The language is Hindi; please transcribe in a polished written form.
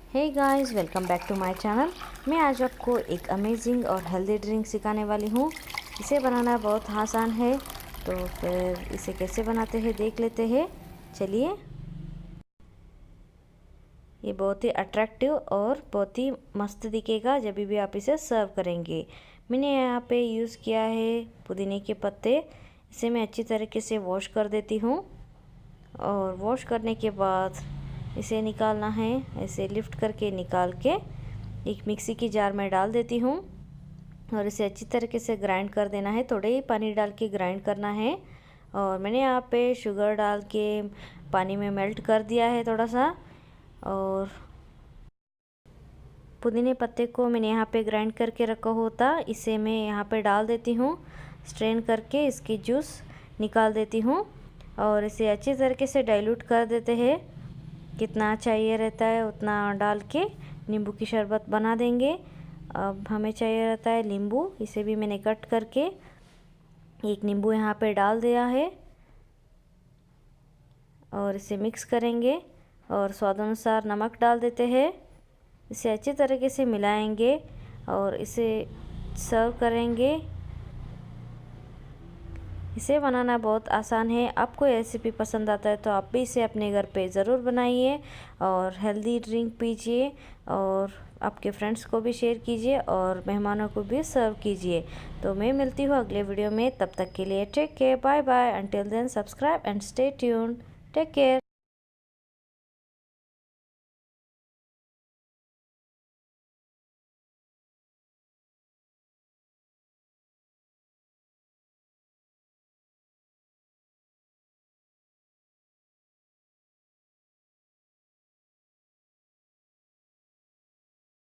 Hey guys, welcome back to my channel. मैं आज आपको एक अमेजिंग और हेल्दी ड्रिंक सिखाने वाली हूँ। इसे बनाना बहुत आसान है, तो फिर इसे कैसे बनाते हैं देख लेते हैं। चलिए। ये बहुत ही अट्रैक्टिव और बहुत ही मस्त दिखेगा जब भी आप इसे सर्व करेंगे। मैंने यहाँ पे यूज़ किया है पुदीने के पत्ते। इसे मैं अच्छी तरीके से वॉश कर देती हूँ और वॉश करने के बाद इसे निकालना है। ऐसे लिफ्ट करके निकाल के एक मिक्सी की जार में डाल देती हूँ और इसे अच्छी तरीके से ग्राइंड कर देना है। थोड़े ही पानी डाल के ग्राइंड करना है। और मैंने यहाँ पे शुगर डाल के पानी में मेल्ट कर दिया है थोड़ा सा। और पुदीने पत्ते को मैंने यहाँ पे ग्राइंड करके रखा होता, इसे मैं यहाँ पे डाल देती हूँ। स्ट्रेन करके इसकी जूस निकाल देती हूँ और इसे अच्छी तरीके से डाइल्यूट कर देते हैं। कितना चाहिए रहता है उतना डाल के नींबू की शरबत बना देंगे। अब हमें चाहिए रहता है नींबू, इसे भी मैंने कट करके एक नींबू यहाँ पे डाल दिया है और इसे मिक्स करेंगे और स्वाद अनुसार नमक डाल देते हैं। इसे अच्छी तरीके से मिलाएंगे और इसे सर्व करेंगे। इसे बनाना बहुत आसान है। आपको ये रेसिपी पसंद आता है तो आप भी इसे अपने घर पे ज़रूर बनाइए और हेल्दी ड्रिंक पीजिए और आपके फ्रेंड्स को भी शेयर कीजिए और मेहमानों को भी सर्व कीजिए। तो मैं मिलती हूँ अगले वीडियो में, तब तक के लिए take care, bye bye. Until then subscribe and stay tuned. Take care.